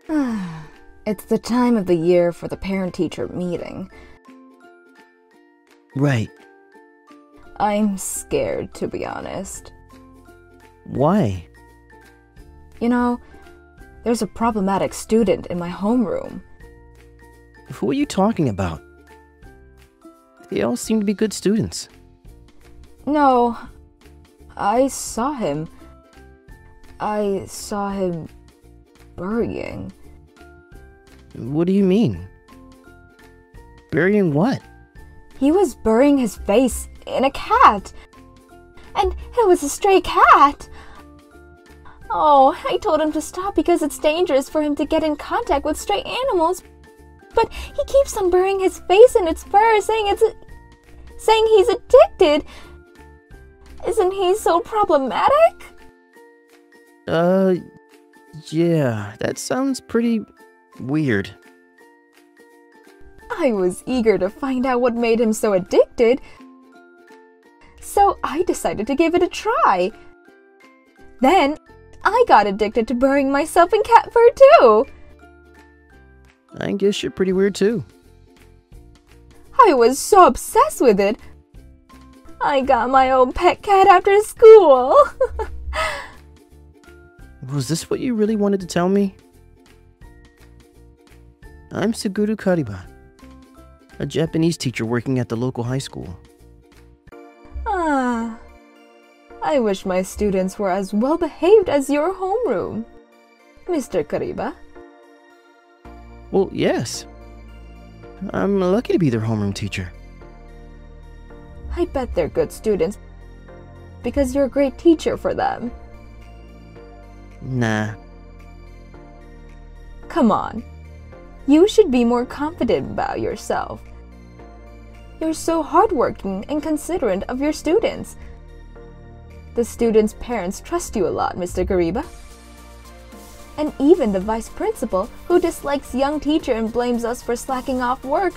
It's the time of the year for the parent-teacher meeting. Right. I'm scared, to be honest. Why? You know, there's a problematic student in my homeroom. Who are you talking about? They all seem to be good students. No, I saw him. I saw him burying. What do you mean? Burying what? He was burying his face in a cat. And it was a stray cat. Oh, I told him to stop because it's dangerous for him to get in contact with stray animals. But he keeps on burying his face in its fur, saying he's addicted. Isn't he so problematic? Yeah, that sounds pretty weird. I was eager to find out what made him so addicted, so I decided to give it a try. Then, I got addicted to burying myself in cat fur too. I guess you're pretty weird too. I was so obsessed with it. I got my own pet cat after school. Was this what you really wanted to tell me? I'm Suguru Kariba, a Japanese teacher working at the local high school. I wish my students were as well behaved as your homeroom, Mr. Kariba. Well, yes. I'm lucky to be their homeroom teacher. I bet they're good students because you're a great teacher for them. Nah. Come on. You should be more confident about yourself. You're so hardworking and considerate of your students. The students' parents trust you a lot, Mr. Kariba. And even the vice principal, who dislikes young teacher and blames us for slacking off work,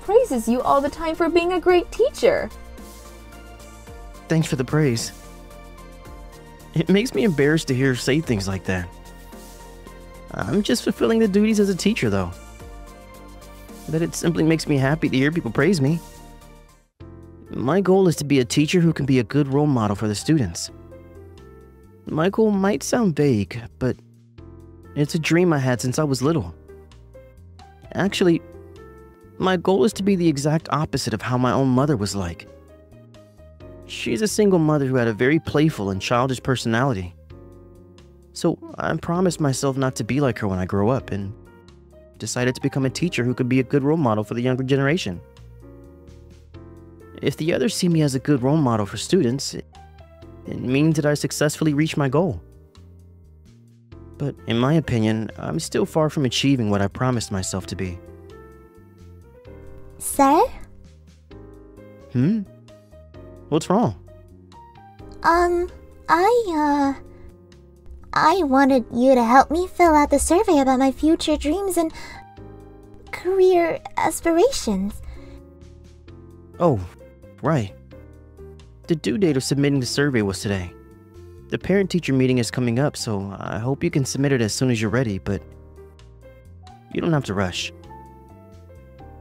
praises you all the time for being a great teacher. Thanks for the praise. It makes me embarrassed to hear her say things like that. I'm just fulfilling the duties as a teacher, though. But it simply makes me happy to hear people praise me. My goal is to be a teacher who can be a good role model for the students. My goal might sound vague, but it's a dream I had since I was little. Actually, my goal is to be the exact opposite of how my own mother was like. She's a single mother who had a very playful and childish personality. So I promised myself not to be like her when I grow up and decided to become a teacher who could be a good role model for the younger generation. If the others see me as a good role model for students, it means that I successfully reached my goal. But in my opinion, I'm still far from achieving what I promised myself to be. Sir? What's wrong? I wanted you to help me fill out the survey about my future dreams and career aspirations. Oh, right. The due date of submitting the survey was today. The parent-teacher meeting is coming up, so I hope you can submit it as soon as you're ready, but you don't have to rush.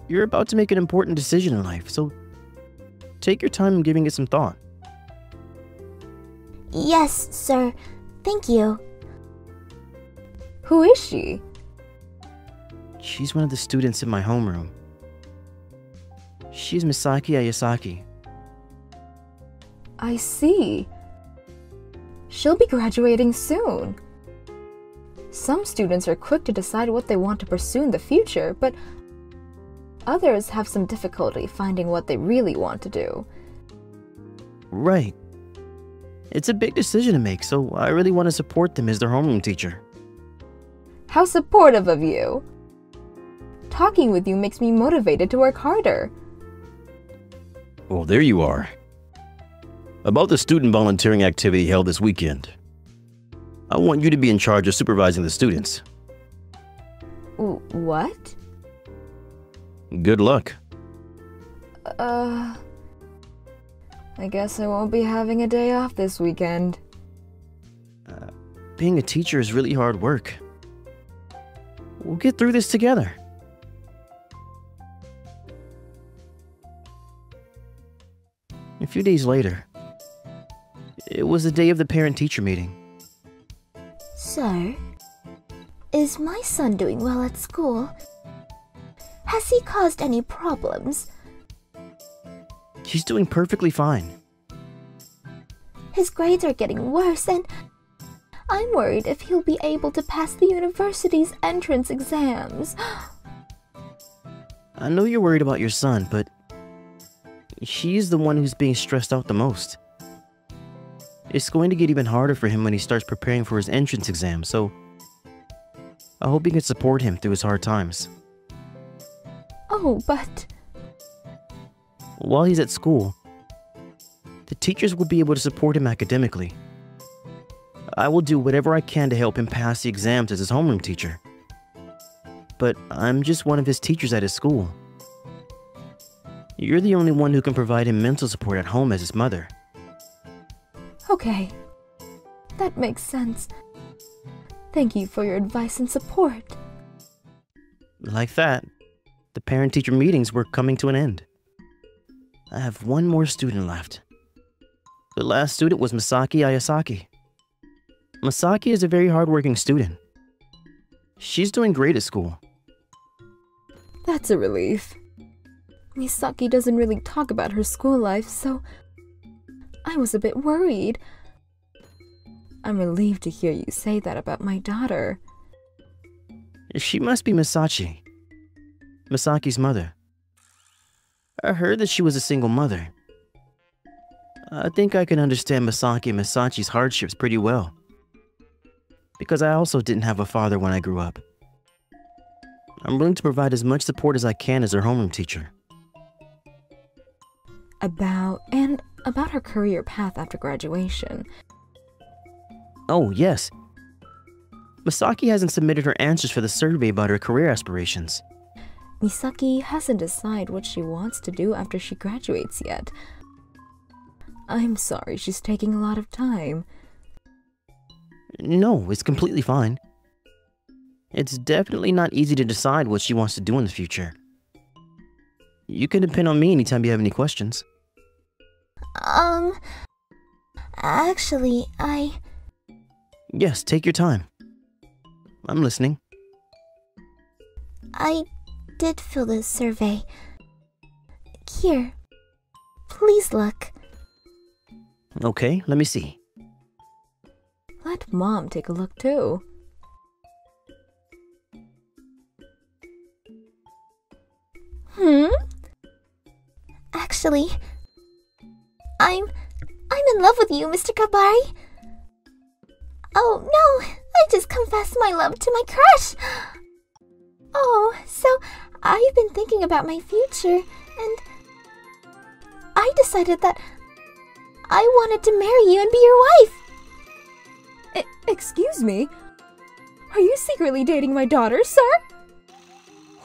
You're about to make an important decision in life, so take your time in giving it some thought. Yes, sir. Thank you. Who is she? She's one of the students in my homeroom. She's Misaki Ayasaki. I see. She'll be graduating soon. Some students are quick to decide what they want to pursue in the future, but others have some difficulty finding what they really want to do. Right. It's a big decision to make, so I really want to support them as their homeroom teacher. How supportive of you! Talking with you makes me motivated to work harder. Well, there you are. About the student volunteering activity held this weekend. I want you to be in charge of supervising the students. What? Good luck. I guess I won't be having a day off this weekend. Being a teacher is really hard work. We'll get through this together. A few days later, it was the day of the parent-teacher meeting. Sir, is my son doing well at school? Has he caused any problems? He's doing perfectly fine. His grades are getting worse, and I'm worried if he'll be able to pass the university's entrance exams. I know you're worried about your son, but he's the one who's being stressed out the most. It's going to get even harder for him when he starts preparing for his entrance exam, so I hope you can support him through his hard times. Oh, but... While he's at school, the teachers will be able to support him academically. I will do whatever I can to help him pass the exams as his homeroom teacher. But I'm just one of his teachers at his school. You're the only one who can provide him mental support at home as his mother. Okay, that makes sense. Thank you for your advice and support. Like that, the parent-teacher meetings were coming to an end. I have one more student left. The last student was Misaki Ayasaki. Misaki is a very hardworking student. She's doing great at school. That's a relief. Misaki doesn't really talk about her school life, so I was a bit worried. I'm relieved to hear you say that about my daughter. She must be Misachi, Misaki's mother. I heard that she was a single mother. I think I can understand Misaki and Misachi's hardships pretty well, because I also didn't have a father when I grew up. I'm willing to provide as much support as I can as her homeroom teacher. About her career path after graduation. Oh, yes. Misaki hasn't submitted her answers for the survey about her career aspirations. Misaki hasn't decided what she wants to do after she graduates yet. I'm sorry she's taking a lot of time. No, it's completely fine. It's definitely not easy to decide what she wants to do in the future. You can depend on me anytime you have any questions. Actually, Yes, take your time. I'm listening. I did fill the survey. Here, please look. Okay, let me see. Let Mom take a look too. Actually, I'm in love with you, Mr. Kabari. Oh no, I just confessed my love to my crush. Oh, so I've been thinking about my future, and I decided that I wanted to marry you and be your wife. Excuse me? Are you secretly dating my daughter, sir?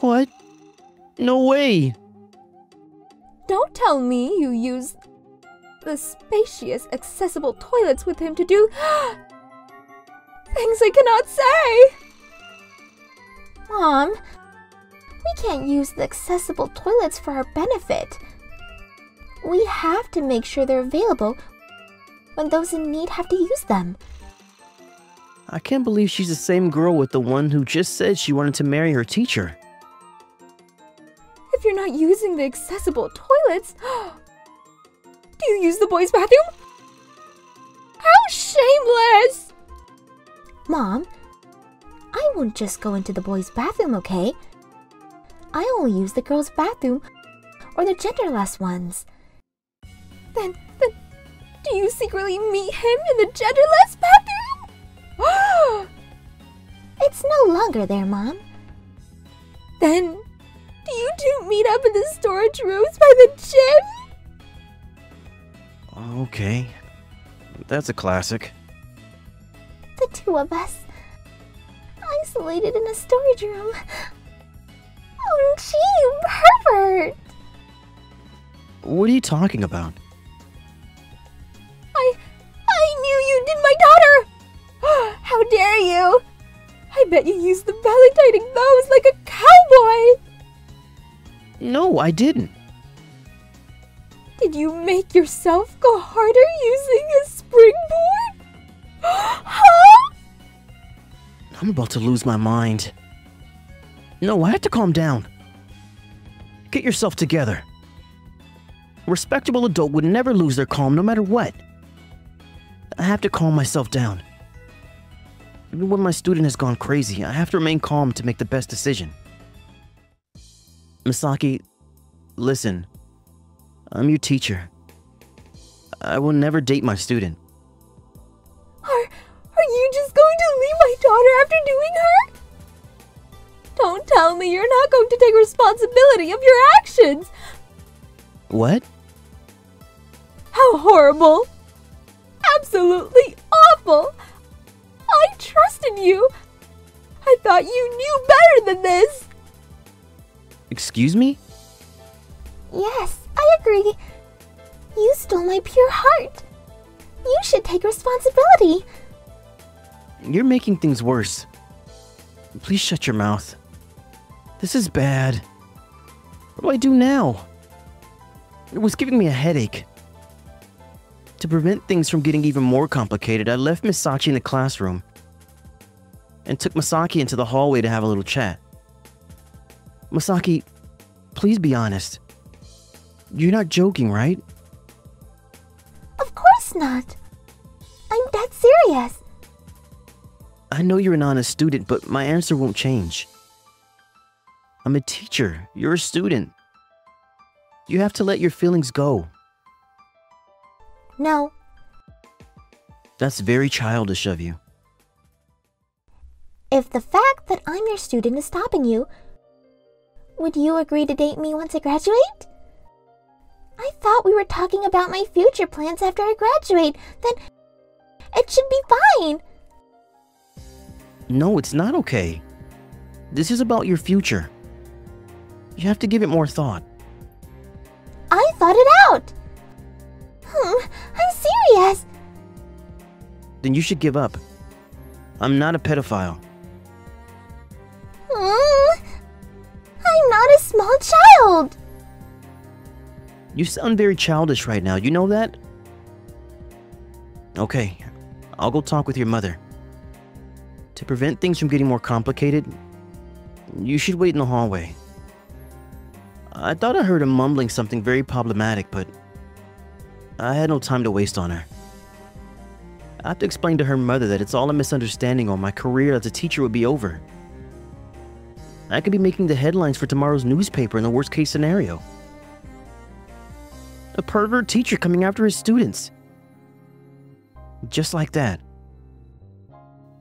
What? No way! Don't tell me you use the spacious, accessible toilets with him to do things I cannot say! Mom, we can't use the accessible toilets for our benefit. We have to make sure they're available when those in need have to use them. I can't believe she's the same girl with the one who just said she wanted to marry her teacher. If you're not using the accessible toilets, do you use the boys' bathroom? How shameless! Mom, I won't just go into the boys' bathroom, okay? I only use the girls' bathroom or the genderless ones. Then do you secretly meet him in the genderless bathroom? It's no longer there, Mom. Then, do you two meet up in the storage rooms by the gym? Okay. That's a classic. The two of us, isolated in a storage room. Oh, gee, pervert! What are you talking about? I knew you did my daughter! How dare you! I I bet you used the belly tightening those like a cowboy! No, I didn't. Did you make yourself go harder using a springboard? Huh? I'm about to lose my mind. No, I have to calm down. Get yourself together. A respectable adult would never lose their calm no matter what. I have to calm myself down. Even when my student has gone crazy, I have to remain calm to make the best decision. Misaki, listen. I'm your teacher. I will never date my student. Are you just going to leave my daughter after doing her? Don't tell me you're not going to take responsibility of your actions! What? How horrible! Absolutely awful! I trusted you! I thought you knew better than this! Excuse me? Yes, I agree. You stole my pure heart. You should take responsibility. You're making things worse. Please shut your mouth. This is bad. What do I do now? It was giving me a headache. To prevent things from getting even more complicated, I left Misaki in the classroom and took Misaki into the hallway to have a little chat. Misaki, please be honest. You're not joking, right? Of course not. I'm dead serious. I know you're an honest student, but my answer won't change. I'm a teacher. You're a student. You have to let your feelings go. No. That's very childish of you. If the fact that I'm your student is stopping you, would you agree to date me once I graduate? I thought we were talking about my future plans after I graduate. Then it should be fine. No, it's not okay. This is about your future. You have to give it more thought. I thought it out. I'm serious. Then you should give up. I'm not a pedophile. I'm not a small child. You sound very childish right now, you know that? Okay, I'll go talk with your mother. To prevent things from getting more complicated, you should wait in the hallway. I thought I heard her mumbling something very problematic, but I had no time to waste on her. I have to explain to her mother that it's all a misunderstanding or my career as a teacher would be over. I could be making the headlines for tomorrow's newspaper in the worst case scenario. A pervert teacher coming after his students. Just like that.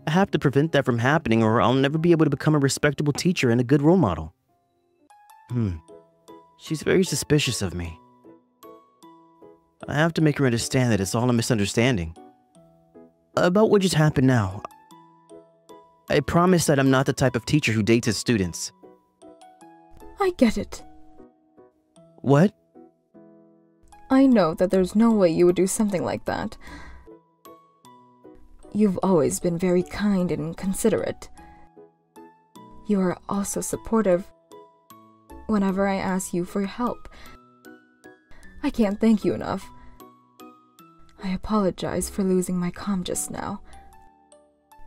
I have to prevent that from happening or I'll never be able to become a respectable teacher and a good role model. She's very suspicious of me. I have to make her understand that it's all a misunderstanding. About what just happened now. I promise that I'm not the type of teacher who dates his students. I get it. What? I know that there's no way you would do something like that. You've always been very kind and considerate. You are also supportive whenever I ask you for help. I can't thank you enough. I apologize for losing my calm just now.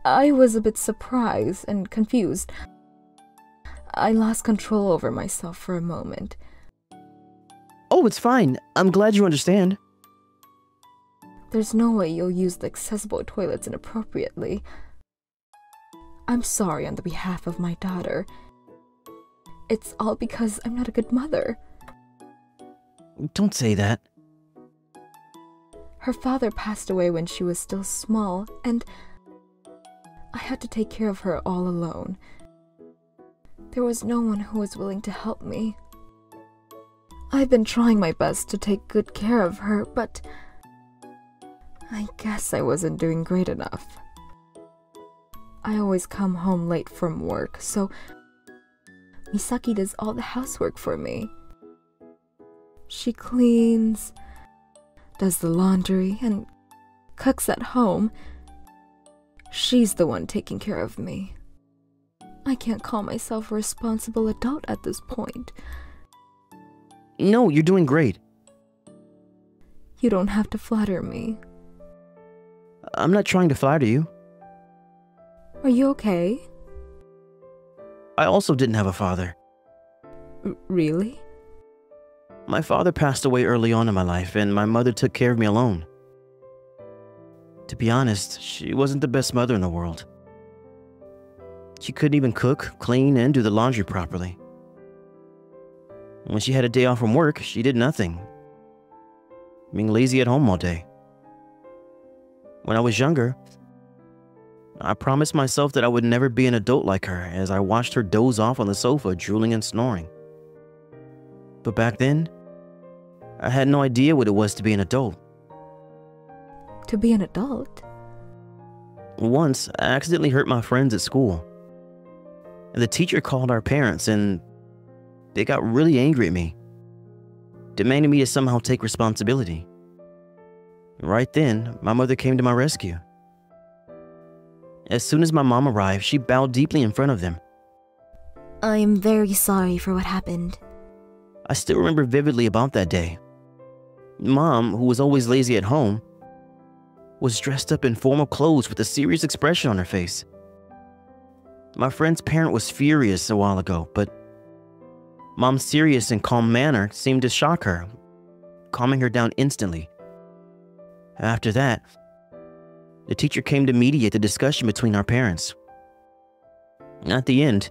I was a bit surprised and confused. I lost control over myself for a moment. Oh, it's fine. I'm glad you understand. There's no way you'll use the accessible toilets inappropriately. I'm sorry on the behalf of my daughter. It's all because I'm not a good mother. Don't say that. Her father passed away when she was still small, and I had to take care of her all alone. There was no one who was willing to help me. I've been trying my best to take good care of her, but I guess I wasn't doing great enough. I always come home late from work, so Misaki does all the housework for me. She cleans, does the laundry, and cooks at home. She's the one taking care of me. I can't call myself a responsible adult at this point. No, you're doing great. You don't have to flatter me. I'm not trying to flatter you. Are you okay? I also didn't have a father. Really? My father passed away early on in my life, and my mother took care of me alone. To be honest, she wasn't the best mother in the world. She couldn't even cook, clean, and do the laundry properly. When she had a day off from work, she did nothing, being lazy at home all day. When I was younger, I promised myself that I would never be an adult like her as I watched her doze off on the sofa, drooling and snoring. But back then, I had no idea what it was to be an adult. To be an adult? Once, I accidentally hurt my friends at school. The teacher called our parents and they got really angry at me, demanding me to somehow take responsibility. Right then, my mother came to my rescue. As soon as my mom arrived, she bowed deeply in front of them. I'm very sorry for what happened. I still remember vividly about that day. Mom, who was always lazy at home, was dressed up in formal clothes with a serious expression on her face. My friend's parent was furious a while ago, but Mom's serious and calm manner seemed to shock her, calming her down instantly. After that, the teacher came to mediate the discussion between our parents. At the end,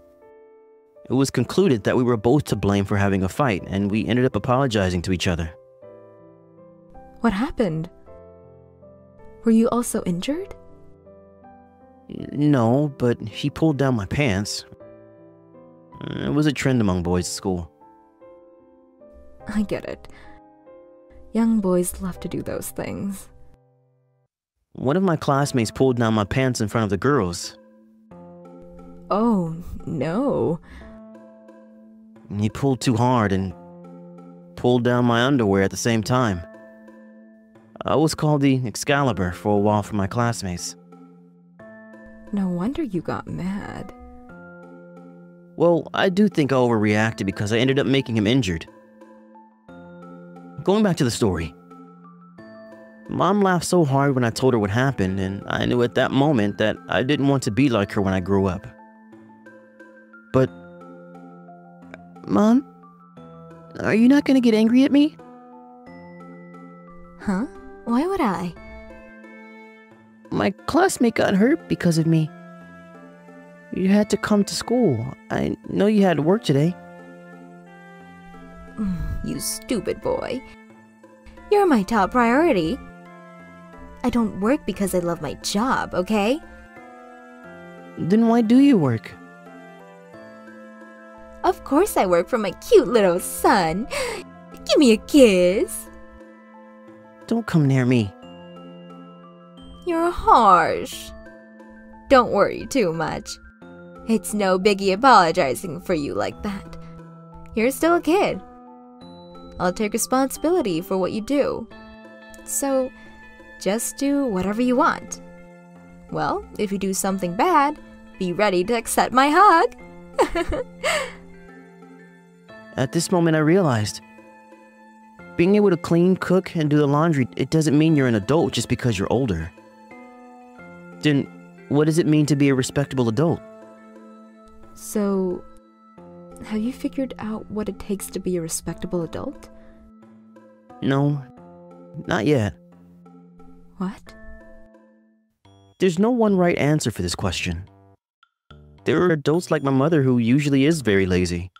it was concluded that we were both to blame for having a fight, and we ended up apologizing to each other. What happened? Were you also injured? No, but he pulled down my pants. It was a trend among boys at school. I get it. Young boys love to do those things. One of my classmates pulled down my pants in front of the girls. Oh, no. He pulled too hard and pulled down my underwear at the same time. I was called the Excalibur for a while from my classmates. No wonder you got mad. Well, I do think I overreacted because I ended up making him injured. Going back to the story. Mom laughed so hard when I told her what happened, and I knew at that moment that I didn't want to be like her when I grew up. But, Mom, are you not going to get angry at me? Huh? Why would I? My classmate got hurt because of me. You had to come to school. I know you had to work today. You stupid boy. You're my top priority. I don't work because I love my job, okay? Then why do you work? Of course I work for my cute little son. Give me a kiss. Don't come near me. You're harsh. Don't worry too much. It's no biggie apologizing for you like that. You're still a kid. I'll take responsibility for what you do. So, just do whatever you want. Well, if you do something bad, be ready to accept my hug. At this moment I realized, being able to clean, cook, and do the laundry, it doesn't mean you're an adult just because you're older. Then, what does it mean to be a respectable adult? So, have you figured out what it takes to be a respectable adult? No, not yet. What? There's no one right answer for this question. There are adults like my mother who usually is very lazy,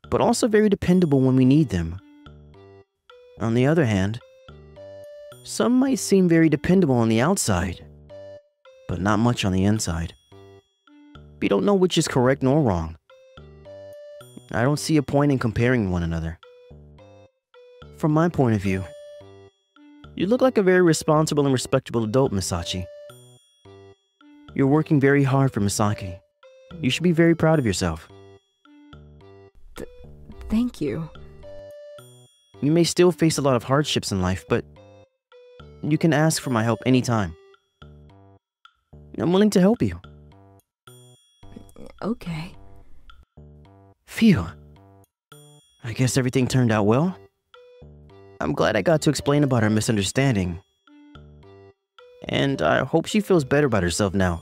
but also very dependable when we need them. On the other hand, some might seem very dependable on the outside, but not much on the inside. We don't know which is correct nor wrong. I don't see a point in comparing one another. From my point of view, you look like a very responsible and respectable adult, Misaki. You're working very hard for Misaki. You should be very proud of yourself. Thank you. You may still face a lot of hardships in life, but you can ask for my help anytime. I'm willing to help you. Okay. Phew. I guess everything turned out well. I'm glad I got to explain about our misunderstanding. And I hope she feels better about herself now.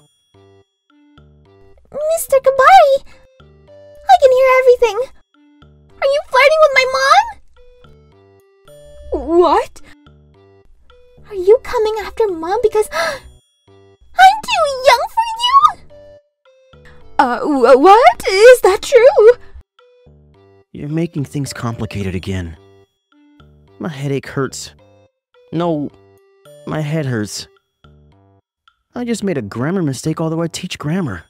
Mr. Kabari! I can hear everything! Are you flirting with my mom? What? Are you coming after Mom because I'm too young for you? What? Is that true? You're making things complicated again. My headache hurts. No, my head hurts. I just made a grammar mistake although I teach grammar.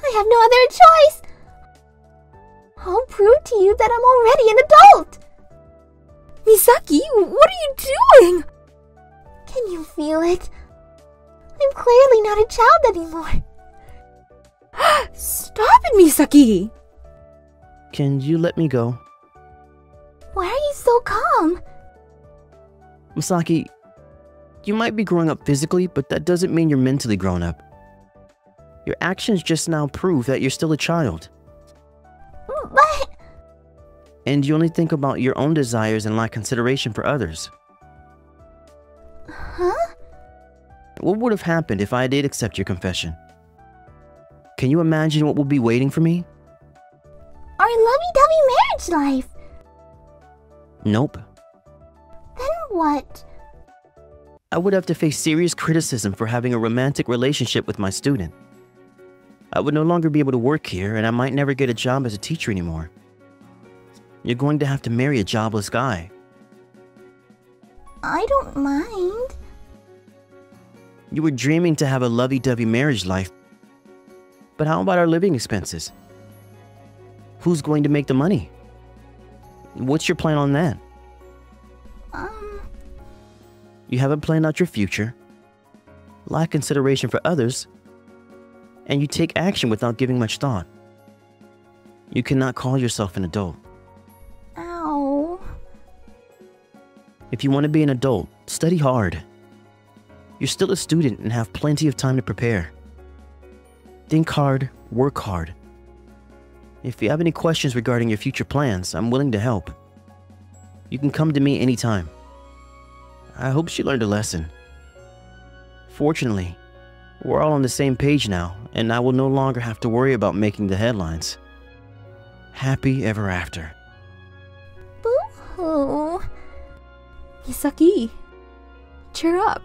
I have no other choice. I'll prove to you that I'm already an adult. Misaki, what are you doing? Can you feel it? I'm clearly not a child anymore. Stop it, Misaki! Can you let me go? Why are you so calm? Misaki, you might be growing up physically, but that doesn't mean you're mentally grown up. Your actions just now prove that you're still a child. But... And you only think about your own desires and lack consideration for others. Huh? What would have happened if I did accept your confession? Can you imagine what would be waiting for me? Our lovey-dovey marriage life. Nope. Then what? I would have to face serious criticism for having a romantic relationship with my student. I would no longer be able to work here, and I might never get a job as a teacher anymore. You're going to have to marry a jobless guy. I don't mind. You were dreaming to have a lovey-dovey marriage life. But how about our living expenses? Who's going to make the money? What's your plan on that? You haven't planned out your future, lack consideration for others, and you take action without giving much thought. You cannot call yourself an adult. Ow. If you want to be an adult, study hard. You're still a student and have plenty of time to prepare. Think hard, work hard. If you have any questions regarding your future plans, I'm willing to help. You can come to me anytime. I hope she learned a lesson. Fortunately, we're all on the same page now, and I will no longer have to worry about making the headlines. Happy ever after. Boo-hoo. Misaki, cheer up.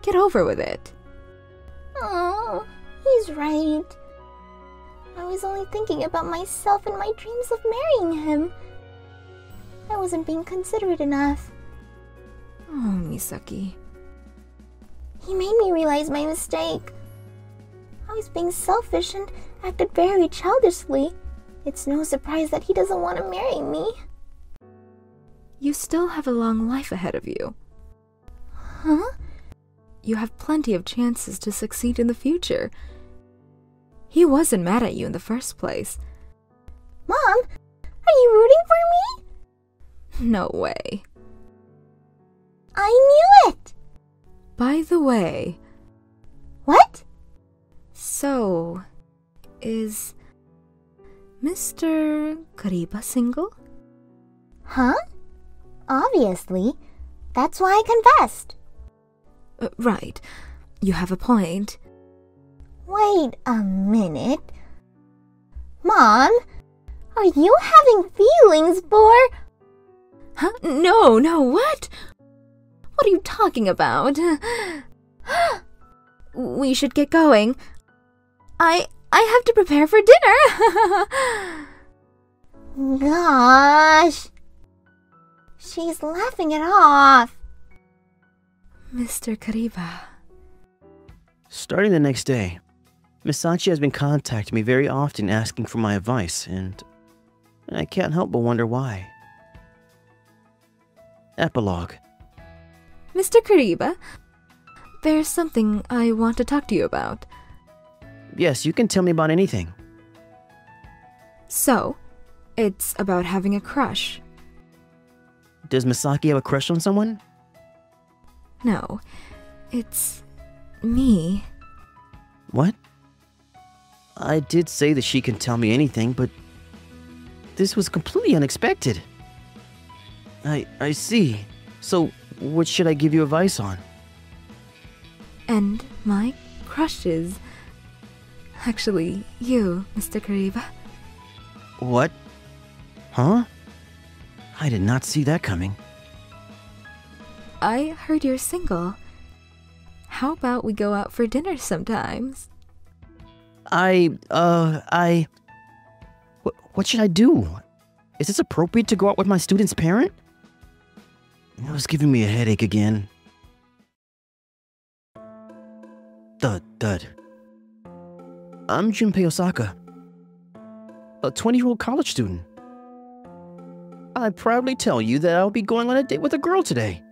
Get over with it. Oh, he's right. I was only thinking about myself and my dreams of marrying him. I wasn't being considerate enough. Oh, Misaki. He made me realize my mistake. I was being selfish and acted very childishly. It's no surprise that he doesn't want to marry me. You still have a long life ahead of you. Huh? You have plenty of chances to succeed in the future. He wasn't mad at you in the first place. Mom, are you rooting for me? No way. I knew it! By the way... What? So... is... Mr. Kariba single? Huh? Obviously. That's why I confessed. Right. You have a point. Wait a minute. Mom, are you having feelings for... Huh? No, what? What are you talking about? We should get going. I have to prepare for dinner. Gosh. She's laughing it off. Mr. Kariba. Starting the next day, Misaki has been contacting me very often asking for my advice, and I can't help but wonder why. Epilogue. Mr. Kariba, there's something I want to talk to you about. Yes, you can tell me about anything. So, it's about having a crush. Does Misaki have a crush on someone? No, it's me. What? I did say that she can tell me anything, but this was completely unexpected. I see. So, what should I give you advice on? And my crushes. Actually, you, Mr. Kariba. What? Huh? I did not see that coming. I heard you're single. How about we go out for dinner sometimes? What should I do? Is this appropriate to go out with my student's parent? It was giving me a headache again. Thud. I'm Junpei Osaka, a 20-year-old college student. I proudly tell you that I'll be going on a date with a girl today.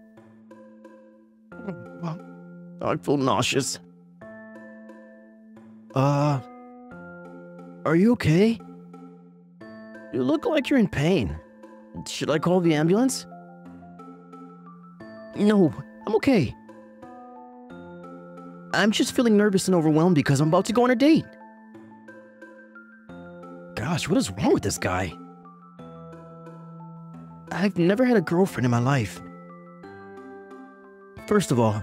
I feel nauseous. Are you okay? You look like you're in pain. Should I call the ambulance? No, I'm okay. I'm just feeling nervous and overwhelmed because I'm about to go on a date. Gosh, what is wrong with this guy? I've never had a girlfriend in my life. First of all,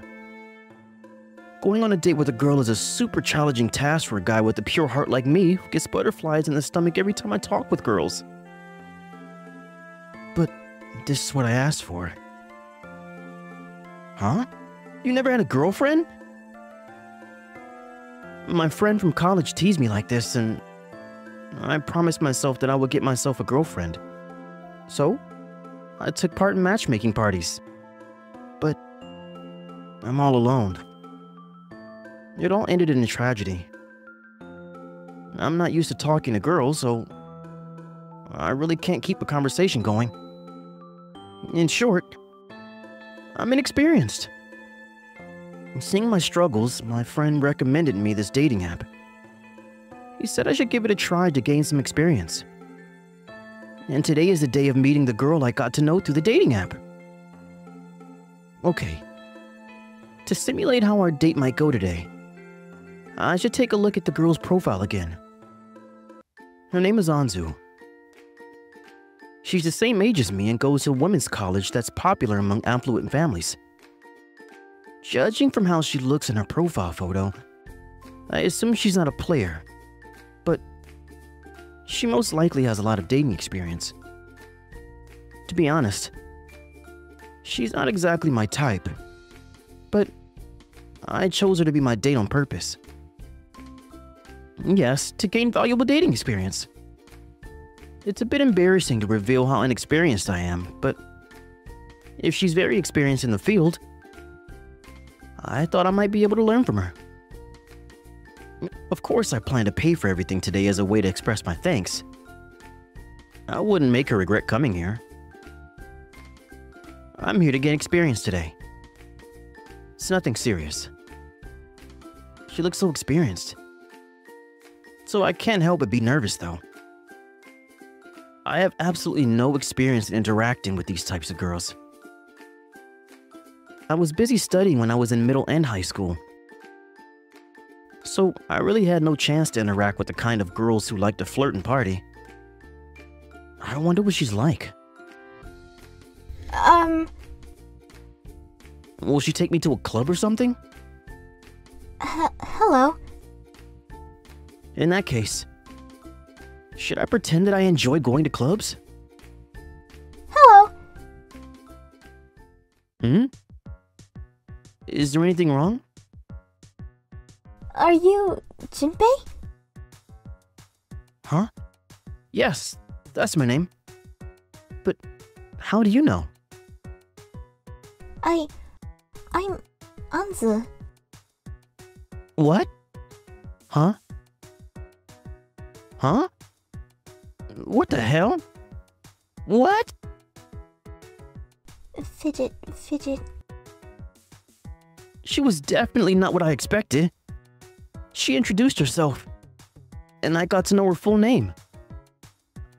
going on a date with a girl is a super challenging task for a guy with a pure heart like me who gets butterflies in the stomach every time I talk with girls. But this is what I asked for. Huh? You never had a girlfriend? My friend from college teased me like this, and I promised myself that I would get myself a girlfriend. So, I took part in matchmaking parties. But I'm all alone. It all ended in a tragedy. I'm not used to talking to girls, so I really can't keep a conversation going. In short, I'm inexperienced. Seeing my struggles, my friend recommended me this dating app. He said I should give it a try to gain some experience. And today is the day of meeting the girl I got to know through the dating app. Okay. To simulate how our date might go today, I should take a look at the girl's profile again. Her name is Anzu. She's the same age as me and goes to a women's college that's popular among affluent families. Judging from how she looks in her profile photo, I assume she's not a player, but she most likely has a lot of dating experience. To be honest, she's not exactly my type, but I chose her to be my date on purpose. Yes, to gain valuable dating experience. It's a bit embarrassing to reveal how inexperienced I am, but if she's very experienced in the field, I thought I might be able to learn from her. Of course, I plan to pay for everything today as a way to express my thanks. I wouldn't make her regret coming here. I'm here to gain experience today. It's nothing serious. She looks so experienced. So I can't help but be nervous, though. I have absolutely no experience in interacting with these types of girls. I was busy studying when I was in middle and high school. So I really had no chance to interact with the kind of girls who like to flirt and party. I wonder what she's like. Will she take me to a club or something? Hello. In that case, should I pretend that I enjoy going to clubs? Hello. Is there anything wrong? Are you Junpei? Huh? Yes, that's my name. But how do you know? I'm Anzu. What? Huh? Huh? What the hell? What? Fidget. She was definitely not what I expected. She introduced herself, and I got to know her full name.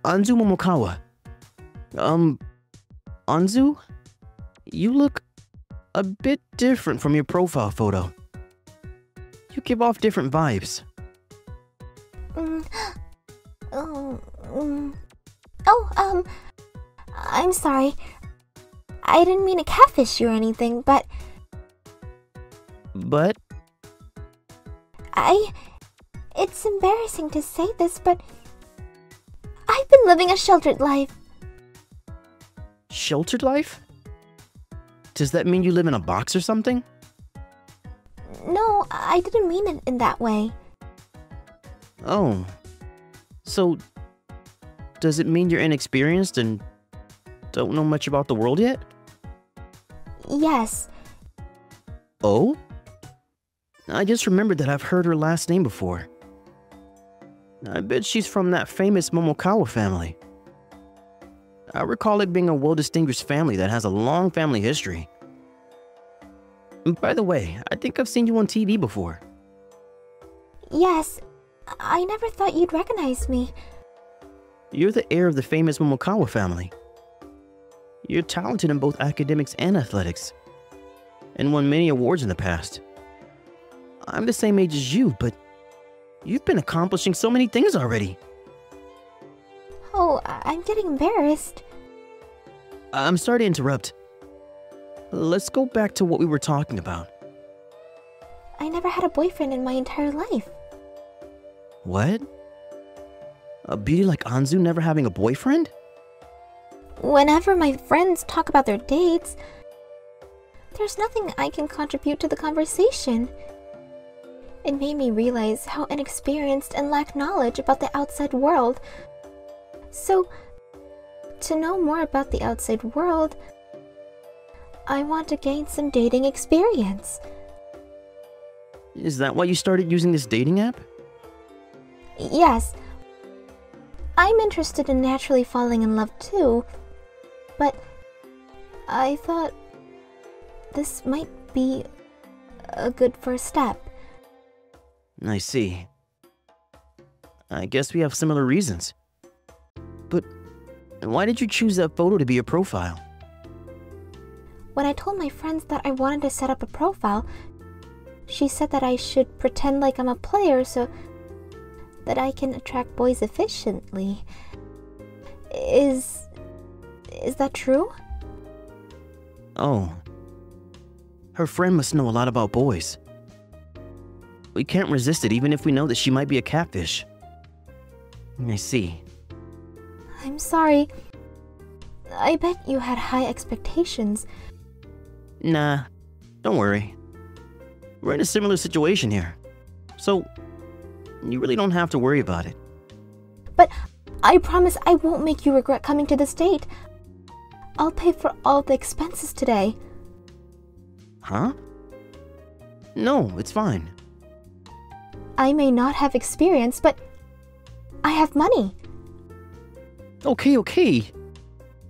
Anzu Momokawa. Anzu? You look a bit different from your profile photo. You give off different vibes. Mm, oh, oh, I'm sorry. I didn't mean to catfish you or anything, but But it's embarrassing to say this, but I've been living a sheltered life. sheltered life? Does that mean you live in a box or something? No, I didn't mean it in that way. Oh. So, does it mean you're inexperienced and don't know much about the world yet? Yes, Oh? I just remembered that I've heard her last name before. I bet she's from that famous Momokawa family. I recall it being a well-distinguished family that has a long family history. By the way, I think I've seen you on TV before. yes. I never thought you'd recognize me. You're the heir of the famous Momokawa family. You're talented in both academics and athletics, and won many awards in the past. I'm the same age as you, but you've been accomplishing so many things already. Oh, I'm getting embarrassed. I'm sorry to interrupt. Let's go back to what we were talking about. I never had a boyfriend in my entire life. What? A beauty like Anzu never having a boyfriend? Whenever my friends talk about their dates, there's nothing I can contribute to the conversation. It made me realize how inexperienced and lack knowledge about the outside world. So, to know more about the outside world, I want to gain some dating experience. Is that why you started using this dating app? Yes, I'm interested in naturally falling in love too, but I thought this might be a good first step. I see. I guess we have similar reasons. But why did you choose that photo to be your profile? When I told my friends that I wanted to set up a profile, she said that I should pretend like I'm a player so that I can attract boys efficiently. Is that true? Oh. Her friend must know a lot about boys. We can't resist it even if we know that she might be a catfish. I see. I'm sorry. I bet you had high expectations. Nah, don't worry. We're in a similar situation here. So, you really don't have to worry about it. But I promise I won't make you regret coming to this date. I'll pay for all the expenses today. Huh? No, it's fine. I may not have experience, but I have money. Okay.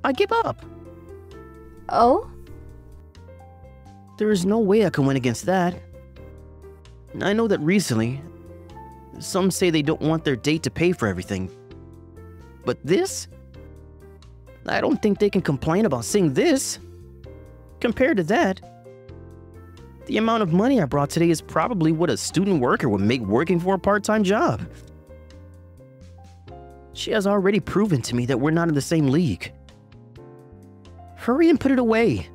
I give up. Oh? There is no way I can win against that. I know that recently, some say they don't want their date to pay for everything. But this? I don't think they can complain about seeing this. Compared to that, the amount of money I brought today is probably what a student worker would make working for a part-time job. She has already proven to me that we're not in the same league. Hurry and put it away.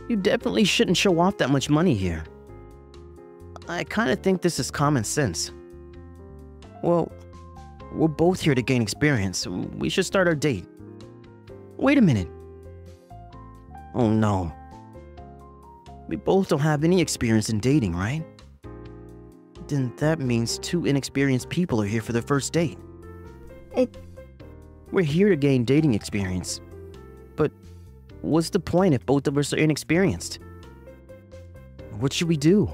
You definitely shouldn't show off that much money here. I kind of think this is common sense. Well, we're both here to gain experience. We should start our date. Wait a minute. Oh no. We both don't have any experience in dating, right? Then that means two inexperienced people are here for their first date. We're here to gain dating experience. But what's the point if both of us are inexperienced? What should we do?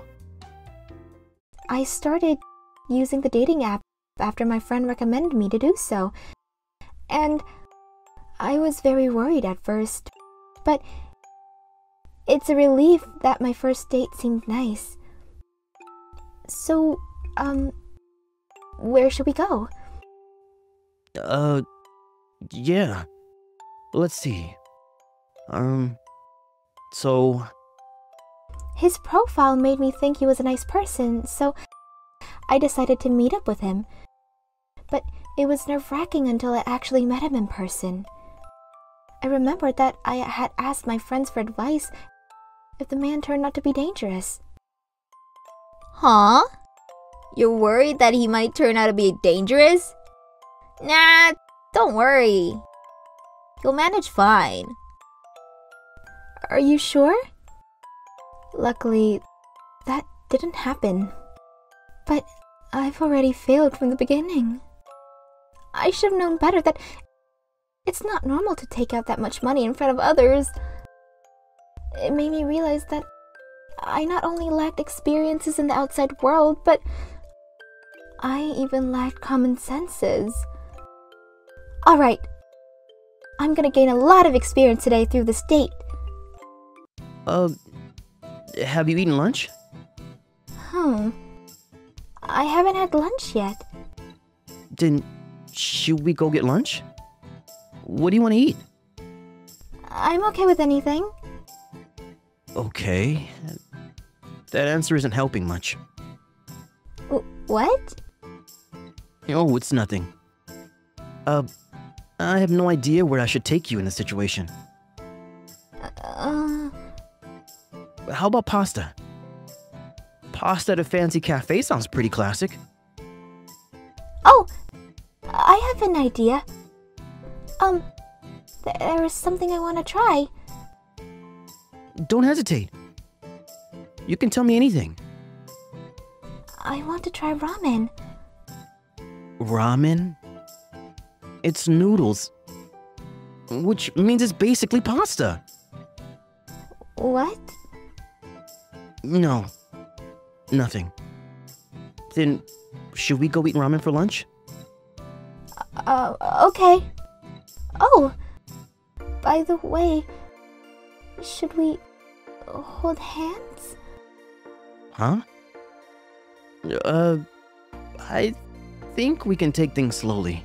I started using the dating app after my friend recommended me to do so. And I was very worried at first, but it's a relief that my first date seemed nice. So, where should we go? Yeah. Let's see. So... His profile made me think he was a nice person, so I decided to meet up with him. But it was nerve-wracking until I actually met him in person. I remembered that I had asked my friends for advice if the man turned out to be dangerous. Huh? You're worried that he might turn out to be dangerous? Nah, don't worry. You'll manage fine. Are you sure? Luckily, that didn't happen. But I've already failed from the beginning. I should have known better that it's not normal to take out that much money in front of others. It made me realize that I not only lacked experiences in the outside world, but I even lacked common senses. Alright, I'm gonna gain a lot of experience today through this date. Have you eaten lunch? I haven't had lunch yet. Then should we go get lunch? What do you want to eat? I'm okay with anything. Okay. That answer isn't helping much. What? Oh, it's nothing. I have no idea where I should take you in this situation. How about pasta? Pasta at a fancy cafe sounds pretty classic. Oh, I have an idea. There is something I want to try. Don't hesitate. You can tell me anything. I want to try ramen. Ramen? It's noodles. Which means it's basically pasta. What? No. Nothing. Then, should we go eat ramen for lunch? Okay. Oh, by the way, should we hold hands? Huh? I think we can take things slowly.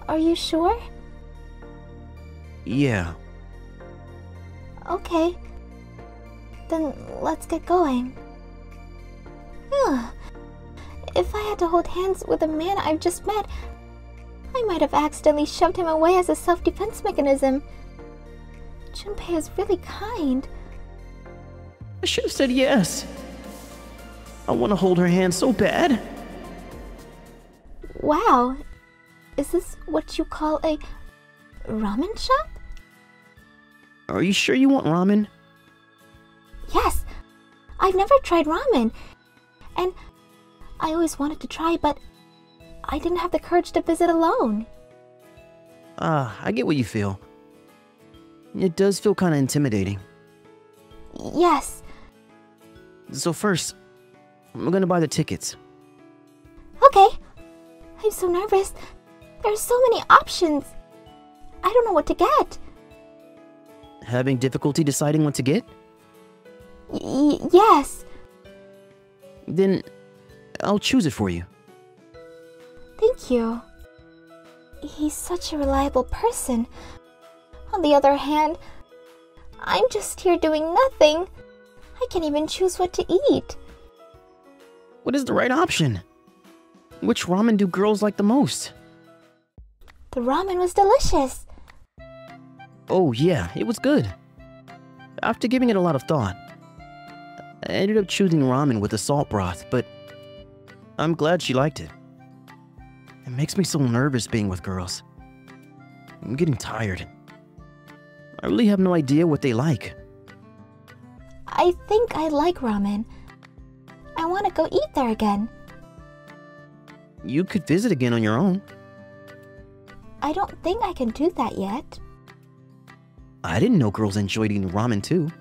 Are you sure? Yeah. Okay. Then let's get going. Ugh. If I had to hold hands with a man I've just met, I might have accidentally shoved him away as a self-defense mechanism. Junpei is really kind. I should have said yes. I want to hold her hand so bad. Wow. Is this what you call a ramen shop? Are you sure you want ramen? Yes. I've never tried ramen. And I always wanted to try, but I didn't have the courage to visit alone. I get what you feel. It does feel kind of intimidating. Yes. So first, I'm gonna buy the tickets. Okay. I'm so nervous. There's so many options. I don't know what to get. Having difficulty deciding what to get? Yes. Then I'll choose it for you. Thank you. He's such a reliable person. On the other hand, I'm just here doing nothing. I can't even choose what to eat. What is the right option? Which ramen do girls like the most? The ramen was delicious. Oh yeah, it was good. After giving it a lot of thought, I ended up choosing ramen with the salt broth, but I'm glad she liked it. It makes me so nervous being with girls. I'm getting tired. I really have no idea what they like. I think I like ramen. I want to go eat there again. You could visit again on your own. I don't think I can do that yet. I didn't know girls enjoyed eating ramen too.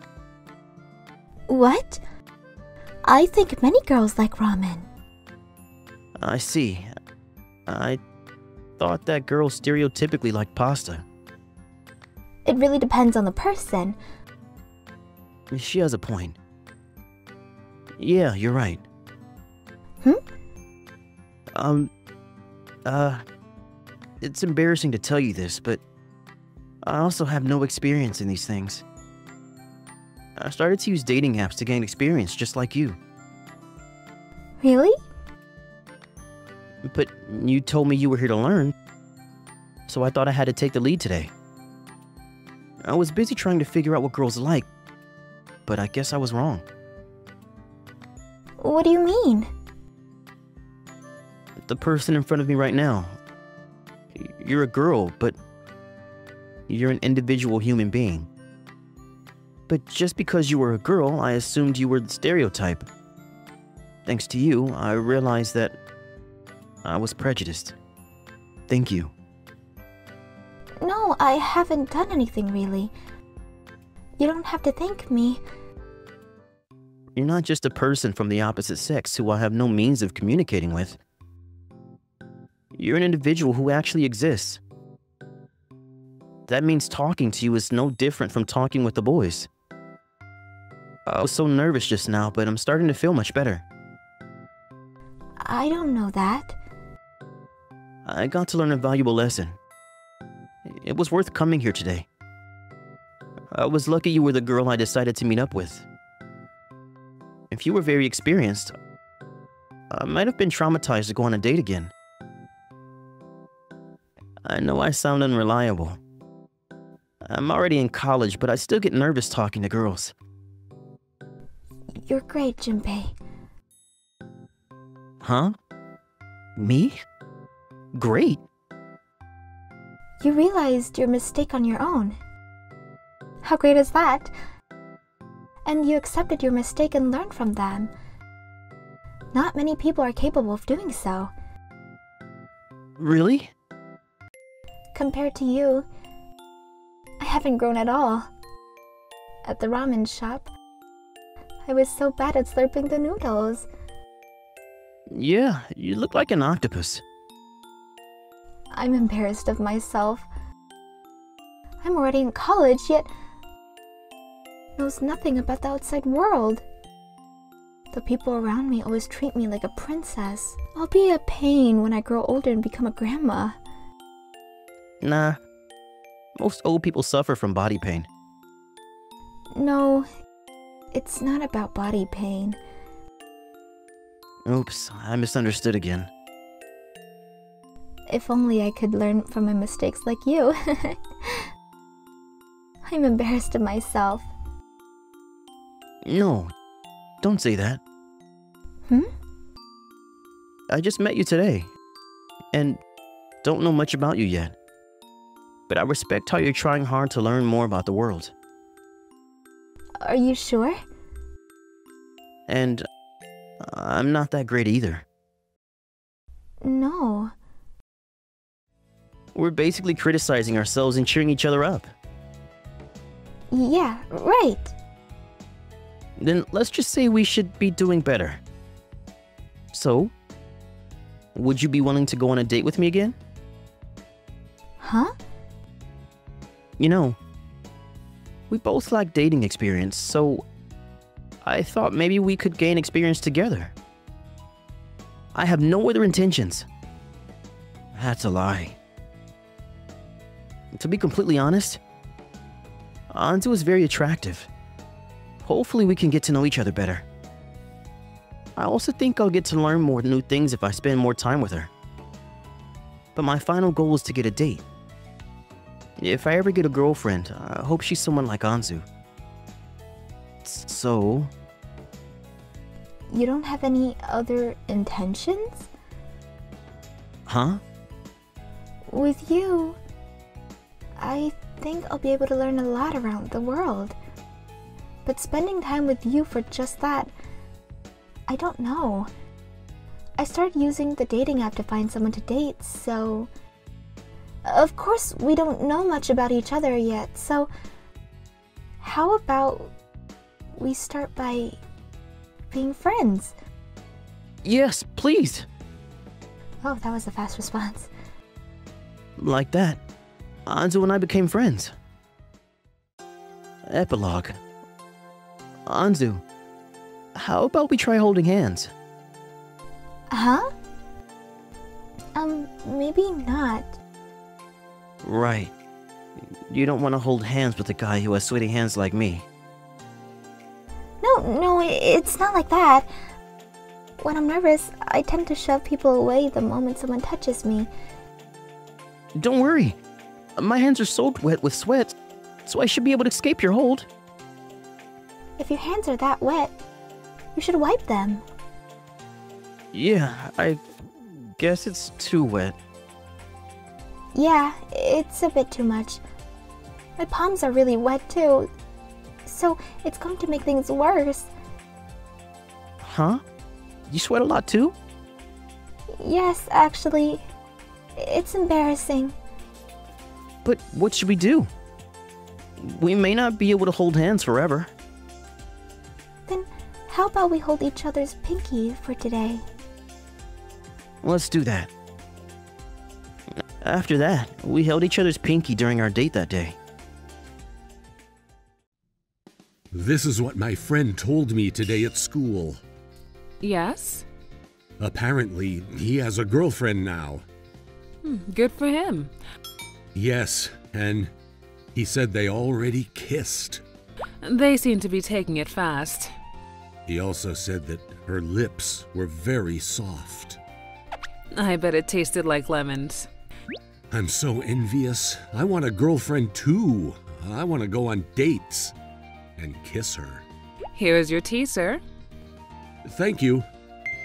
What? I think many girls like ramen. I see. I thought that girls stereotypically liked pasta. It really depends on the person. She has a point. Yeah, you're right. It's embarrassing to tell you this, but I also have no experience in these things. I started to use dating apps to gain experience just like you. Really? But you told me you were here to learn, so I thought I had to take the lead today. I was busy trying to figure out what girls like, but I guess I was wrong. What do you mean? The person in front of me right now. You're a girl, but you're an individual human being. But just because you were a girl, I assumed you were the stereotype. Thanks to you, I realized that I was prejudiced. Thank you. No, I haven't done anything really. You don't have to thank me. You're not just a person from the opposite sex who I have no means of communicating with. You're an individual who actually exists. That means talking to you is no different from talking with the boys. I was so nervous just now, but I'm starting to feel much better. I don't know that. I got to learn a valuable lesson. It was worth coming here today. I was lucky you were the girl I decided to meet up with. If you were very experienced, I might have been traumatized to go on a date again. I know I sound unreliable. I'm already in college, but I still get nervous talking to girls. You're great, Junpei. Huh? Me? Great. You realized your mistake on your own. How great is that? And you accepted your mistake and learned from them. Not many people are capable of doing so. Really? Compared to you, I haven't grown at all. At the ramen shop, I was so bad at slurping the noodles. Yeah, you look like an octopus. I'm embarrassed of myself. I'm already in college, yet knows nothing about the outside world. The people around me always treat me like a princess. I'll be a pain when I grow older and become a grandma. Nah, most old people suffer from body pain. No, it's not about body pain. Oops, I misunderstood again. If only I could learn from my mistakes like you. I'm embarrassed of myself. No, don't say that. I just met you today, and don't know much about you yet. But I respect how you're trying hard to learn more about the world. Are you sure? And I'm not that great either. No. We're basically criticizing ourselves and cheering each other up. Yeah, right. Then let's just say we should be doing better. So, would you be willing to go on a date with me again? Huh? You know, we both lack dating experience, so I thought maybe we could gain experience together. I have no other intentions. That's a lie. To be completely honest, Anzu is very attractive. Hopefully we can get to know each other better. I also think I'll get to learn more new things if I spend more time with her. But my final goal is to get a date. If I ever get a girlfriend, I hope she's someone like Anzu. So... You don't have any other intentions? Huh? With you, I think I'll be able to learn a lot around the world. But spending time with you for just that, I don't know. I started using the dating app to find someone to date, so... Of course, we don't know much about each other yet, so... How about we start by being friends? Yes, please. Oh, that was a fast response. Like that, Anzu and I became friends. Epilogue. Anzu, how about we try holding hands? Huh? Maybe not. Right. You don't want to hold hands with a guy who has sweaty hands like me. No, it's not like that. When I'm nervous, I tend to shove people away the moment someone touches me. Don't worry. My hands are soaked wet with sweat, so I should be able to escape your hold. If your hands are that wet, you should wipe them. Yeah, I guess it's too wet. Yeah, it's a bit too much. My palms are really wet too, so it's going to make things worse. Huh? You sweat a lot too? Yes, actually. It's embarrassing. But what should we do? We may not be able to hold hands forever. Then how about we hold each other's pinky for today? Let's do that. After that, we held each other's pinky during our date that day. This is what my friend told me today at school. Yes? Apparently, he has a girlfriend now. Good for him. Yes, and he said they already kissed. They seem to be taking it fast. He also said that her lips were very soft. I bet it tasted like lemons. I'm so envious. I want a girlfriend too. I want to go on dates and kiss her. Here's your tea, sir. Thank you.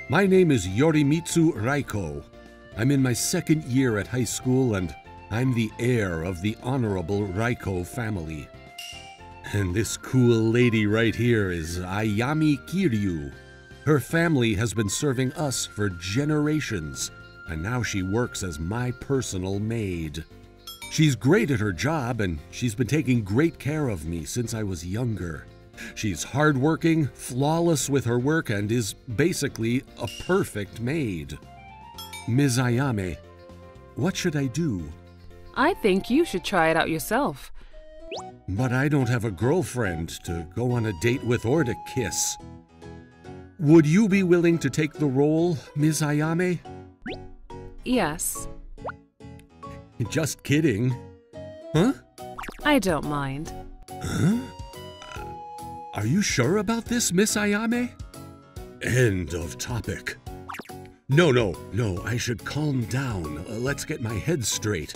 My name is Yorimitsu Raiko. I'm in my second year at high school and I'm the heir of the Honorable Raiko family. And this cool lady right here is Ayami Kiryu. Her family has been serving us for generations, and now she works as my personal maid. She's great at her job, and she's been taking great care of me since I was younger. She's hardworking, flawless with her work, and is basically a perfect maid. Ms. Ayame, what should I do? I think you should try it out yourself. But I don't have a girlfriend to go on a date with or to kiss. Would you be willing to take the role, Ms. Ayame? Yes. Just kidding. Huh? I don't mind. Huh? Are you sure about this, Miss Ayame? End of topic. No, I should calm down. Let's get my head straight.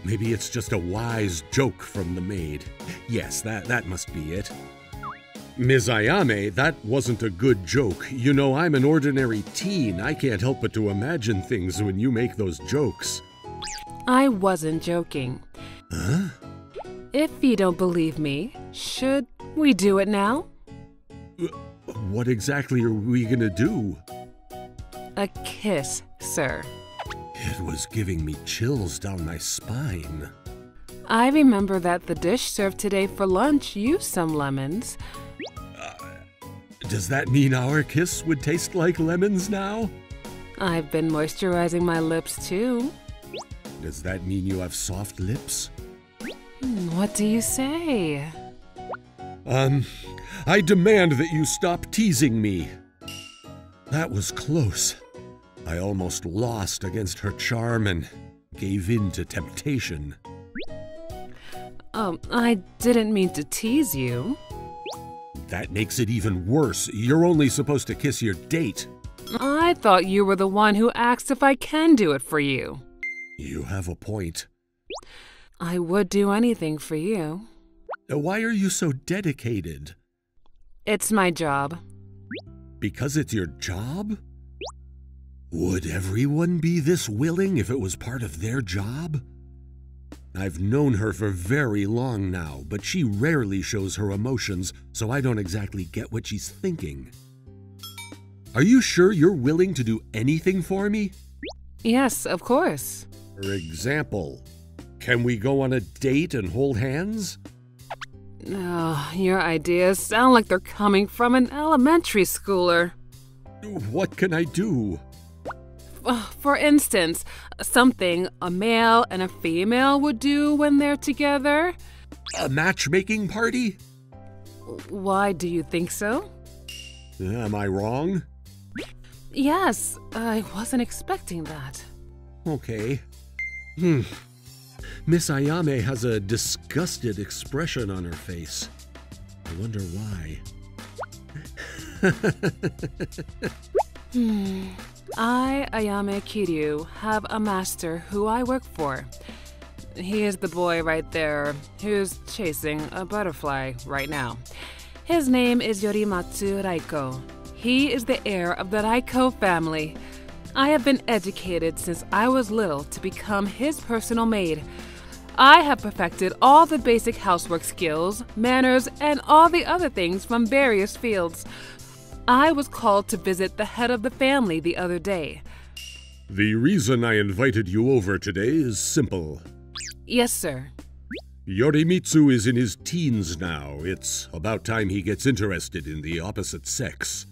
Maybe it's just a wise joke from the maid. Yes, that must be it. Ms. Ayame, that wasn't a good joke. You know, I'm an ordinary teen. I can't help but to imagine things when you make those jokes. I wasn't joking. Huh? If you don't believe me, should we do it now? What exactly are we gonna do? A kiss, sir. It was giving me chills down my spine. I remember that the dish served today for lunch used some lemons. Does that mean our kiss would taste like lemons now? I've been moisturizing my lips too. Does that mean you have soft lips? What do you say? I demand that you stop teasing me. That was close. I almost lost against her charm and gave in to temptation. I didn't mean to tease you. That makes it even worse. You're only supposed to kiss your date. I thought you were the one who asked if I can do it for you. You have a point. I would do anything for you. Why are you so dedicated? It's my job. Because it's your job? Would everyone be this willing if it was part of their job? I've known her for very long now, but she rarely shows her emotions, so I don't exactly get what she's thinking. Are you sure you're willing to do anything for me? Yes, of course. For example, can we go on a date and hold hands? Oh, your ideas sound like they're coming from an elementary schooler. What can I do? For instance, something a male and a female would do when they're together. A matchmaking party? Why do you think so? Am I wrong? Yes, I wasn't expecting that. Okay. Miss Ayame has a disgusted expression on her face. I wonder why. I, Ayame Kiryu, have a master who I work for. He is the boy right there who's chasing a butterfly right now. His name is Yorimatsu Raiko. He is the heir of the Raiko family. I have been educated since I was little to become his personal maid. I have perfected all the basic housework skills, manners, and all the other things from various fields. I was called to visit the head of the family the other day. The reason I invited you over today is simple. Yes, sir. Yorimitsu is in his teens now. It's about time he gets interested in the opposite sex.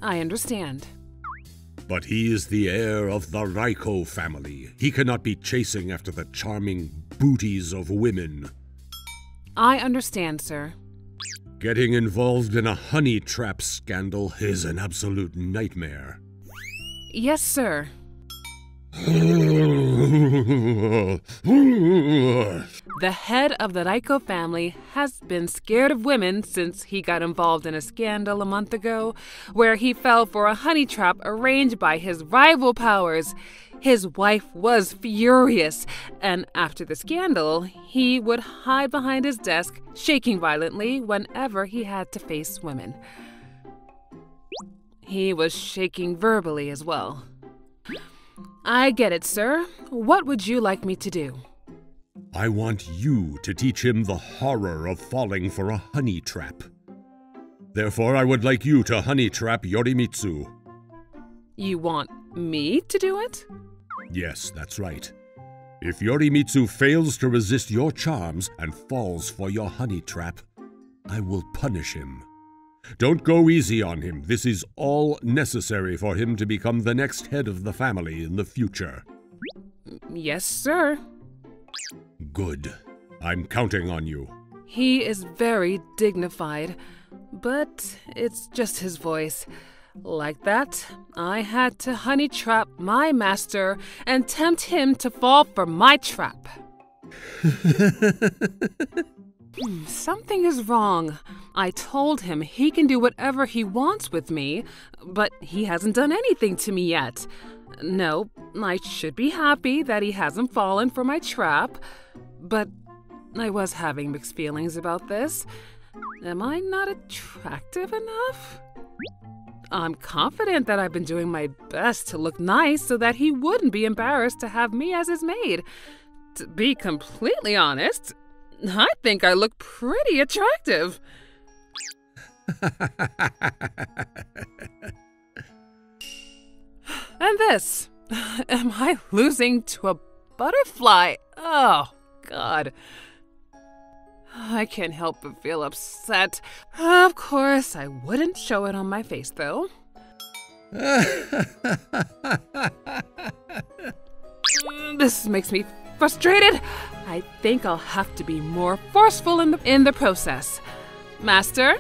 I understand. But he is the heir of the Raiko family. He cannot be chasing after the charming booties of women. I understand, sir. Getting involved in a honey trap scandal is an absolute nightmare. Yes, sir. The head of the Raiko family has been scared of women since he got involved in a scandal a month ago where he fell for a honey trap arranged by his rival powers. His wife was furious, and after the scandal, he would hide behind his desk, shaking violently whenever he had to face women. He was shaking verbally as well. I get it, sir. What would you like me to do? I want you to teach him the horror of falling for a honey trap. Therefore, I would like you to honey trap Yorimitsu. You want me to do it? Yes, that's right. If Yorimitsu fails to resist your charms and falls for your honey trap, I will punish him. Don't go easy on him. This is all necessary for him to become the next head of the family in the future. Yes, sir. Good. I'm counting on you. He is very dignified, but it's just his voice. Like that, I had to honey trap my master and tempt him to fall for my trap. Something is wrong. I told him he can do whatever he wants with me, but he hasn't done anything to me yet. No, I should be happy that he hasn't fallen for my trap, but I was having mixed feelings about this. Am I not attractive enough? I'm confident that I've been doing my best to look nice so that he wouldn't be embarrassed to have me as his maid. To be completely honest, I think I look pretty attractive. And this. Am I losing to a butterfly? Oh, God. I can't help but feel upset. Of course, I wouldn't show it on my face, though. This makes me frustrated. I think I'll have to be more forceful in the process. Master?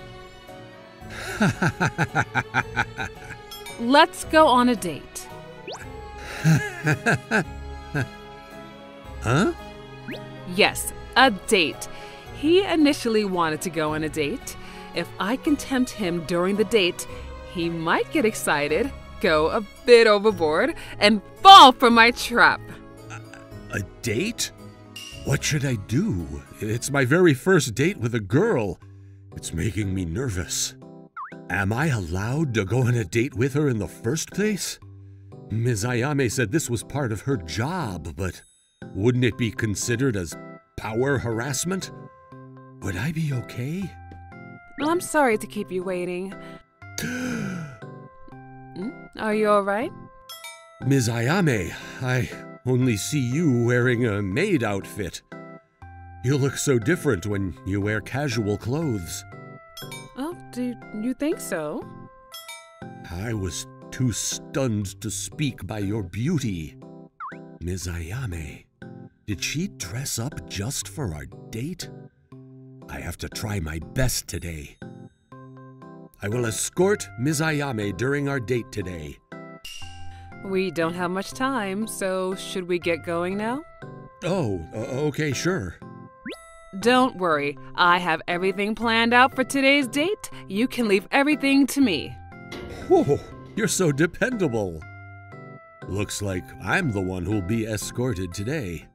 Let's go on a date. Huh? Yes, a date. He initially wanted to go on a date. If I can tempt him during the date, he might get excited, go a bit overboard, and fall for my trap. A date? What should I do? It's my very first date with a girl. It's making me nervous. Am I allowed to go on a date with her in the first place? Ms. Ayame said this was part of her job, but wouldn't it be considered as power harassment? Would I be okay? I'm sorry to keep you waiting. Are you all right? Ms. Ayame, I only see you wearing a maid outfit. You look so different when you wear casual clothes. Oh, do you think so? I was too stunned to speak by your beauty. Ms. Ayame, did she dress up just for our date? I have to try my best today. I will escort Ms. Ayame during our date today. We don't have much time, so should we get going now? Oh, okay, sure. Don't worry, I have everything planned out for today's date. You can leave everything to me. Whoa, you're so dependable. Looks like I'm the one who'll be escorted today.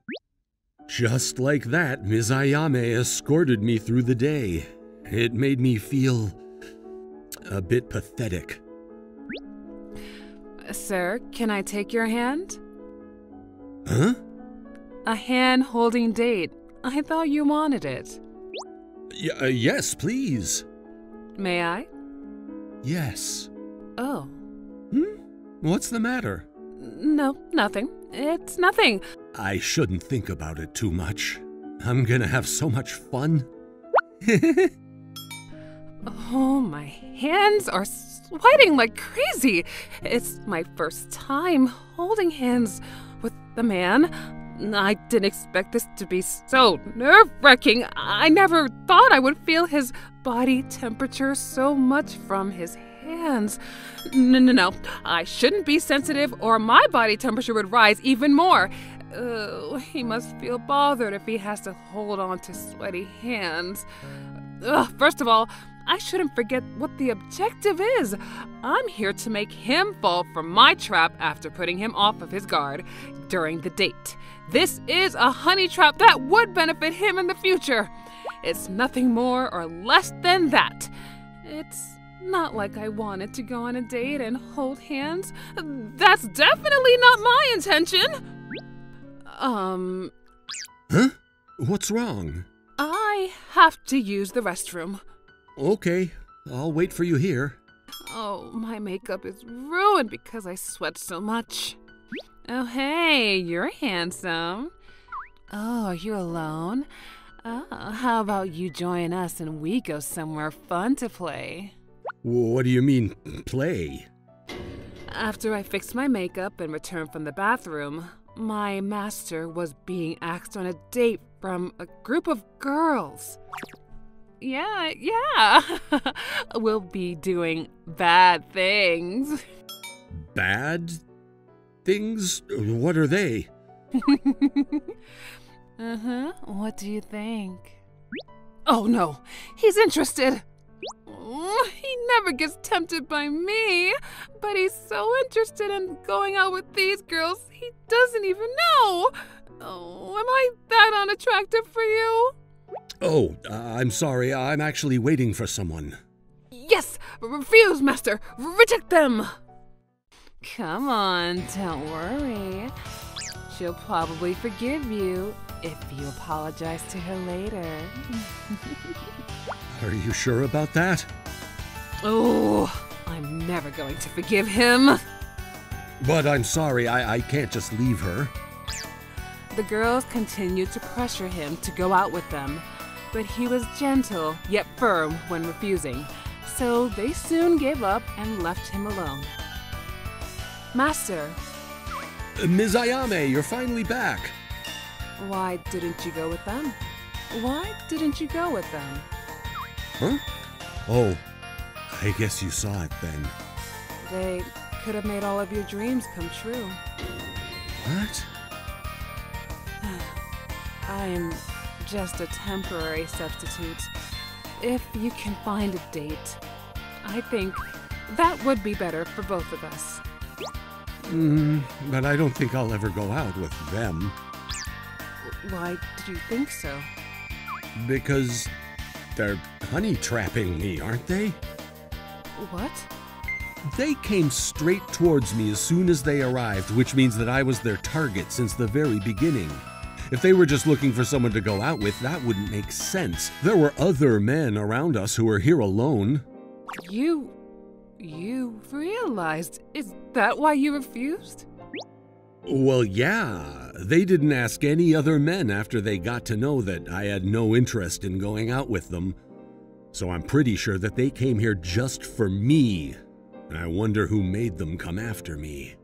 Just like that, Ms. Ayame escorted me through the day. It made me feel a bit pathetic. Sir, can I take your hand? Huh? A hand-holding date. I thought you wanted it. Yes, please. May I? Yes. Oh. What's the matter? No, nothing. It's nothing. I shouldn't think about it too much. I'm gonna have so much fun. Oh, my hands are sweating like crazy. It's my first time holding hands with a man. I didn't expect this to be so nerve-wracking. I never thought I would feel his body temperature so much from his hands. No. I shouldn't be sensitive or my body temperature would rise even more. He must feel bothered if he has to hold on to sweaty hands. First of all, I shouldn't forget what the objective is. I'm here to make him fall for my trap after putting him off of his guard during the date. This is a honey trap that would benefit him in the future. It's nothing more or less than that. It's not like I wanted to go on a date and hold hands. That's definitely not my intention. Huh? What's wrong? I have to use the restroom. Okay, I'll wait for you here. Oh, my makeup is ruined because I sweat so much. Oh, hey, you're handsome. Oh, are you alone? Oh, how about you join us and we go somewhere fun to play? What do you mean, play? After I fixed my makeup and returned from the bathroom, my master was being asked on a date from a group of girls. Yeah. We'll be doing bad things. Bad things? What are they? What do you think? Oh no, he's interested. He never gets tempted by me, but he's so interested in going out with these girls, he doesn't even know. Oh, am I that unattractive for you? Oh, I'm sorry. I'm actually waiting for someone. Yes! Refuse, master! Reject them! Come on, don't worry. She'll probably forgive you if you apologize to her later. Are you sure about that? Oh, I'm never going to forgive him. But I'm sorry, I can't just leave her. The girls continued to pressure him to go out with them, but he was gentle yet firm when refusing, so they soon gave up and left him alone. Master. Ms. Ayame, you're finally back. Why didn't you go with them? Why didn't you go with them? Huh? Oh, I guess you saw it then. They could have made all of your dreams come true. What? I'm just a temporary substitute. If you can find a date, I think that would be better for both of us. But I don't think I'll ever go out with them. Why do you think so? Because they're honey trapping me, aren't they? What? They came straight towards me as soon as they arrived, which means that I was their target since the very beginning. If they were just looking for someone to go out with, that wouldn't make sense. There were other men around us who were here alone. You realized? Is that why you refused? Well, yeah. They didn't ask any other men after they got to know that I had no interest in going out with them. So I'm pretty sure that they came here just for me. I wonder who made them come after me.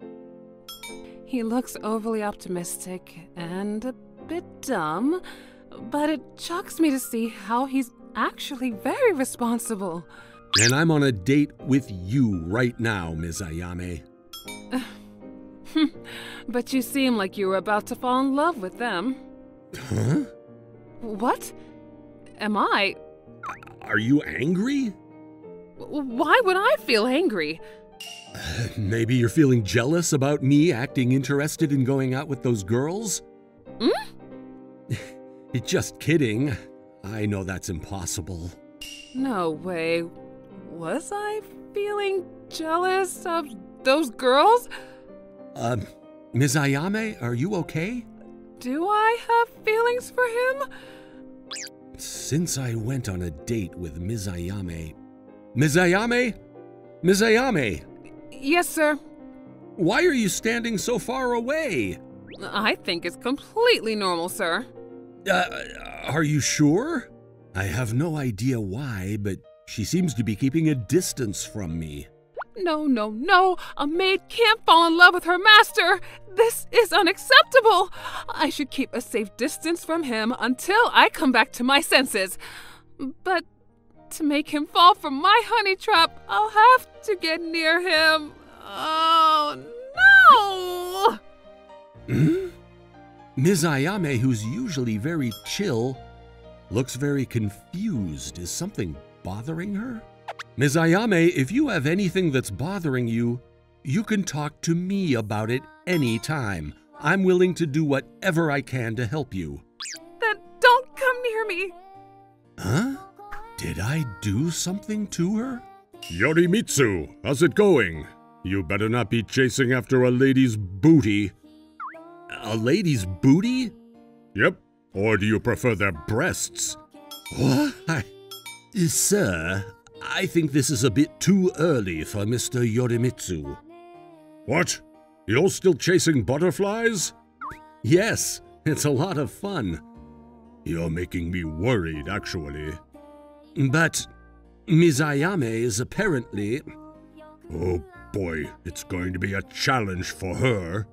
He looks overly optimistic and a bit dumb, but it shocks me to see how he's actually very responsible. And I'm on a date with you right now, Ms. Ayame. But you seem like you were about to fall in love with them. Huh? What? Am I? Are you angry? Why would I feel angry? Maybe you're feeling jealous about me acting interested in going out with those girls? Just kidding. I know that's impossible. No way. Was I feeling jealous of those girls? Ms. Ayame, are you okay? Do I have feelings for him? Since I went on a date with Ms. Ayame... Ms. Ayame? Ms. Ayame! Yes, sir. Why are you standing so far away? I think it's completely normal, sir. Are you sure? I have no idea why, but she seems to be keeping a distance from me. No. A maid can't fall in love with her master. This is unacceptable. I should keep a safe distance from him until I come back to my senses. But to make him fall for my honey trap, I'll have to get near him. Oh, no! Ms. Ayame, who's usually very chill, looks very confused. Is something bothering her? Ms. Ayame, if you have anything that's bothering you, you can talk to me about it any time. I'm willing to do whatever I can to help you. Then don't come near me. Huh? Did I do something to her? Yorimitsu, how's it going? You better not be chasing after a lady's booty. A lady's booty? Yep. Or do you prefer their breasts? What? Sir, I think this is a bit too early for Mr. Yorimitsu. What? You're still chasing butterflies? Yes, it's a lot of fun. You're making me worried, actually. But Ms. Ayame is apparently... Oh boy, it's going to be a challenge for her.